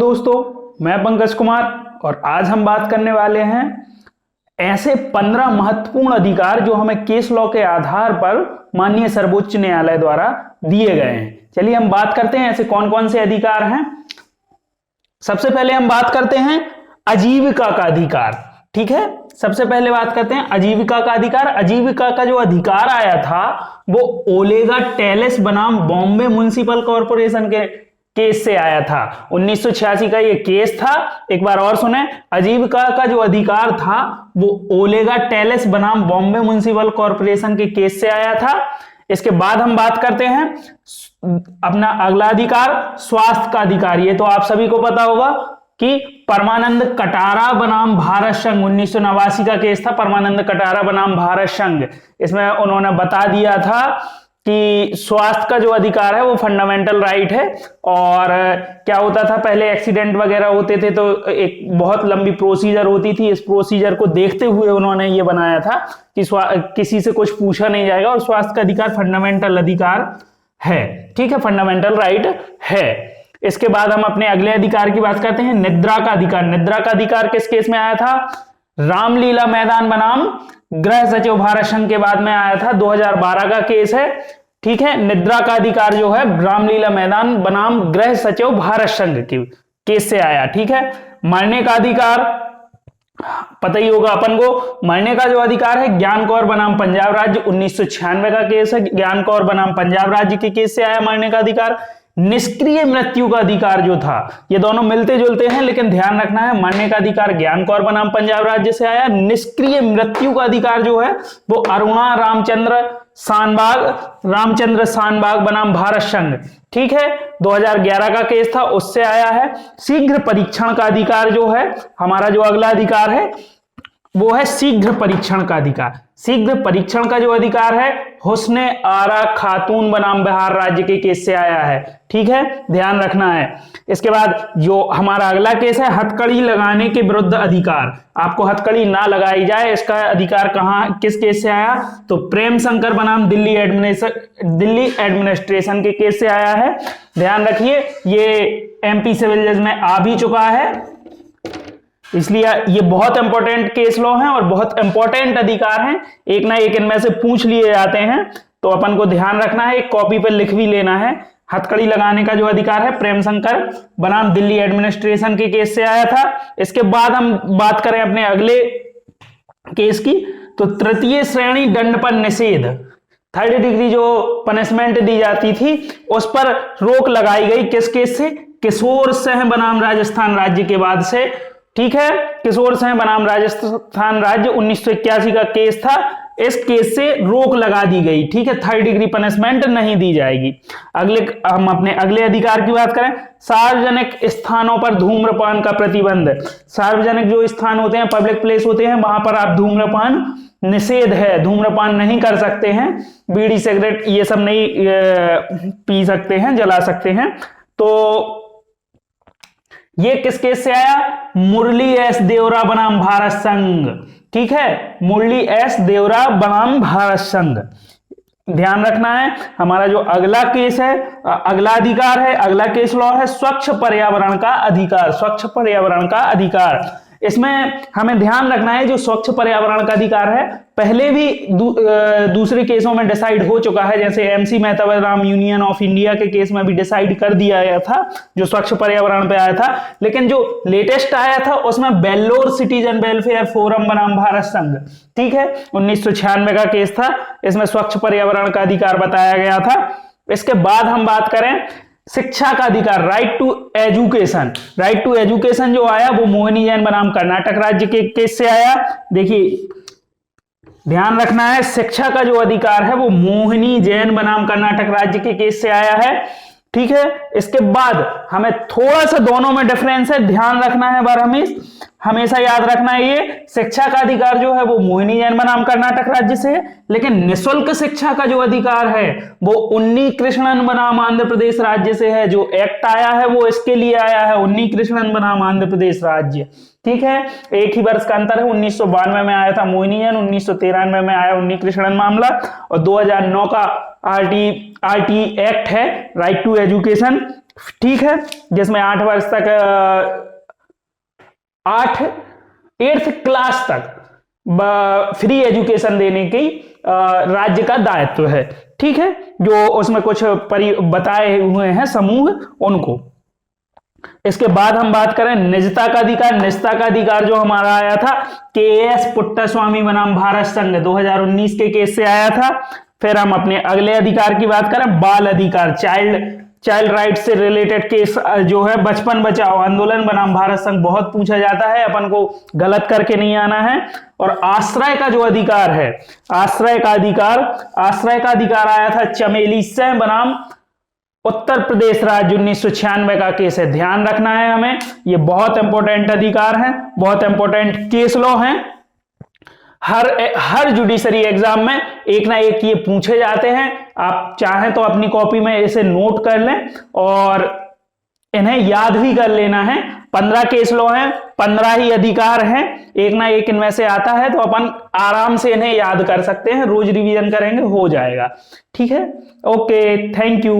दोस्तों, मैं पंकज कुमार और आज हम बात करने वाले हैं ऐसे 15 महत्वपूर्ण अधिकार जो हमें केस लॉ के आधार पर माननीय सर्वोच्च न्यायालय द्वारा दिए गए हैं। चलिए हम बात करते हैं ऐसे कौन कौन से अधिकार हैं। सबसे पहले हम बात करते हैं आजीविका का अधिकार। ठीक है, सबसे पहले बात करते हैं आजीविका का अधिकार। आजीविका का जो अधिकार आया था वो ओलेगा टेलेस बनाम बॉम्बे म्युनिसिपल कॉर्पोरेशन के केस से आया था। 1986 का ये केस था। एक बार और सुने, आजीविका का जो अधिकार था वो ओलेगा टेलेस बनाम बॉम्बे म्युनिसिपल कॉर्पोरेशन के केस से आया था। इसके बाद हम बात करते हैं अपना अगला अधिकार, स्वास्थ्य का अधिकार। ये तो आप सभी को पता होगा कि परमानंद कटारा बनाम भारत संघ 1989 का केस था। परमानंद कटारा बनाम भारत संघ, इसमें उन्होंने बता दिया था कि स्वास्थ्य का जो अधिकार है वो फंडामेंटल राइट है। और क्या होता था, पहले एक्सीडेंट वगैरह होते थे तो एक बहुत लंबी प्रोसीजर होती थी। इस प्रोसीजर को देखते हुए उन्होंने ये बनाया था कि किसी से कुछ पूछा नहीं जाएगा और स्वास्थ्य का अधिकार फंडामेंटल अधिकार है। ठीक है, फंडामेंटल राइट है। इसके बाद हम अपने अगले अधिकार की बात करते हैं, निद्रा का अधिकार। निद्रा का अधिकार किस केस में आया था? रामलीला मैदान बनाम गृह सचिव भारत संघ के बाद में आया था। 2012 का केस है। ठीक है, निद्रा का अधिकार जो है रामलीला मैदान बनाम गृह सचिव भारत संघ के केस से आया। ठीक है, मरने का अधिकार पता ही होगा अपन को। मरने का जो अधिकार है ज्ञान कौर बनाम पंजाब राज्य, 1996 का केस है। ज्ञान कौर बनाम पंजाब राज्य के केस से आया मरने का अधिकार। निष्क्रिय मृत्यु का अधिकार जो था, ये दोनों मिलते जुलते हैं लेकिन ध्यान रखना है, मरने का अधिकार ज्ञान कौर बनाम पंजाब राज्य से आया। निष्क्रिय मृत्यु का अधिकार जो है वो अरुणा रामचंद्र शानबाग बनाम भारत संघ। ठीक है, 2011 का केस था, उससे आया है। शीघ्र परीक्षण का अधिकार जो है, हमारा जो अगला अधिकार है वो है शीघ्र परीक्षण का अधिकार। शीघ्र परीक्षण का जो अधिकार है हुस्ने आरा खातून बनाम बिहार राज्य के केस से आया है। ठीक है, ध्यान रखना है। इसके बाद जो हमारा अगला केस है हथकड़ी लगाने के विरुद्ध अधिकार। आपको हथकड़ी ना लगाई जाए, इसका अधिकार कहां किस केस से आया? तो प्रेम शंकर बनाम दिल्ली एडमिनिस्ट्रेशन के केस से आया है। ध्यान रखिए, ये एमपी सिविल जज में आ भी चुका है, इसलिए ये बहुत इंपॉर्टेंट केस लॉ हैं और बहुत इंपॉर्टेंट अधिकार हैं। एक ना एक इनमें से पूछ लिए जाते हैं, तो अपन को ध्यान रखना है, एक कॉपी पर लिख भी लेना है। हथकड़ी लगाने का जो अधिकार है प्रेम शंकर बनाम दिल्ली एडमिनिस्ट्रेशन के केस से आया था। इसके बाद हम बात करें अपने अगले केस की, तो तृतीय श्रेणी दंड पर निषेध, 3rd डिग्री जो पनिशमेंट दी जाती थी उस पर रोक लगाई गई। किस केस से? किशोर सिंह बनाम राजस्थान राज्य के बाद से। ठीक है, किशोर सिंह बनाम राजस्थान राज्य 1981 का केस था। इस केस से रोक लगा दी गई। ठीक है, 3rd डिग्री पनिशमेंट नहीं दी जाएगी। हम अपने अगले अधिकार की बात करें, सार्वजनिक स्थानों पर धूम्रपान का प्रतिबंध। सार्वजनिक जो स्थान होते हैं, पब्लिक प्लेस होते हैं, वहां पर आप धूम्रपान निषेध है, धूम्रपान नहीं कर सकते हैं। बीड़ी सिगरेट ये सब नहीं पी सकते हैं, जला सकते हैं। तो ये किस केस से आया? मुरली एस देवरा बनाम भारत संघ। ठीक है, मुरली एस देवरा बनाम भारत संघ। ध्यान रखना है। हमारा जो अगला केस है, अगला अधिकार है, अगला केस लॉ है स्वच्छ पर्यावरण का अधिकार। स्वच्छ पर्यावरण का अधिकार, इसमें हमें ध्यान रखना है जो स्वच्छ पर्यावरण का अधिकार है पहले भी दूसरे केसों में डिसाइड हो चुका है। जैसे एमसी मेहता बनाम यूनियन ऑफ इंडिया के केस में भी डिसाइड कर दिया गया था जो स्वच्छ पर्यावरण पे आया था। लेकिन जो लेटेस्ट आया था उसमें बेल्लोर सिटीजन वेलफेयर फोरम बनाम भारत संघ। ठीक है, 1996 का केस था, इसमें स्वच्छ पर्यावरण का अधिकार बताया गया था। इसके बाद हम बात करें शिक्षा का अधिकार, right to education. Right to education जो आया वो मोहिनी जैन बनाम कर्नाटक राज्य के केस से आया। देखिए ध्यान रखना है, शिक्षा का जो अधिकार है वो मोहिनी जैन बनाम कर्नाटक राज्य के केस से आया है। ठीक है, इसके बाद हमें थोड़ा सा दोनों में डिफरेंस है, ध्यान रखना है। बार हमेशा याद रखना है, ये शिक्षा का अधिकार जो है वो मोहिनी जैन बनाम कर्नाटक राज्य से है, लेकिन निःशुल्क शिक्षा का जो अधिकार है वो उन्नी कृष्णन बनाम आंध्र प्रदेश राज्य से है। जो एक्ट आया है वो इसके लिए आया है, उन्नी कृष्णन बनाम आंध्र प्रदेश राज्य। ठीक है, एक ही वर्ष का अंतर है। 1992 में आया था मोहिनी जैन, 1993 में आया उन्नी कृष्णन मामला, और 2009 का आरटी एक्ट है, राइट टू एजुकेशन ठीक है, जिसमें 8 वर्ष तक 8th क्लास तक फ्री एजुकेशन देने की राज्य का दायित्व है। ठीक है, जो उसमें कुछ बताए हुए हैं समूह उनको। इसके बाद हम बात करें निजता का अधिकार। निजता का अधिकार जो हमारा आया था KS पुट्टास्वामी बनाम भारत संघ 2019 के केस से आया था। फिर हम अपने अगले अधिकार की बात करें, बाल अधिकार, चाइल्ड राइट से रिलेटेड केस जो है बचपन बचाओ आंदोलन बनाम भारत संघ बहुत पूछा जाता है, अपन को गलत करके नहीं आना है। और आश्रय का जो अधिकार है, आश्रय का अधिकार आया था चमेली सिंह बनाम उत्तर प्रदेश राज्य 1996 का केस है, ध्यान रखना है हमें। ये बहुत इंपॉर्टेंट अधिकार है, बहुत इंपॉर्टेंट केस लॉ है। हर जुडिशरी एग्जाम में एक ना एक ये पूछे जाते हैं। आप चाहें तो अपनी कॉपी में इसे नोट कर लें और इन्हें याद भी कर लेना है। 15 केस लॉ हैं, 15 ही अधिकार हैं, एक ना एक इनमें से आता है, तो अपन आराम से इन्हें याद कर सकते हैं। रोज रिवीजन करेंगे, हो जाएगा। ठीक है, ओके, थैंक यू।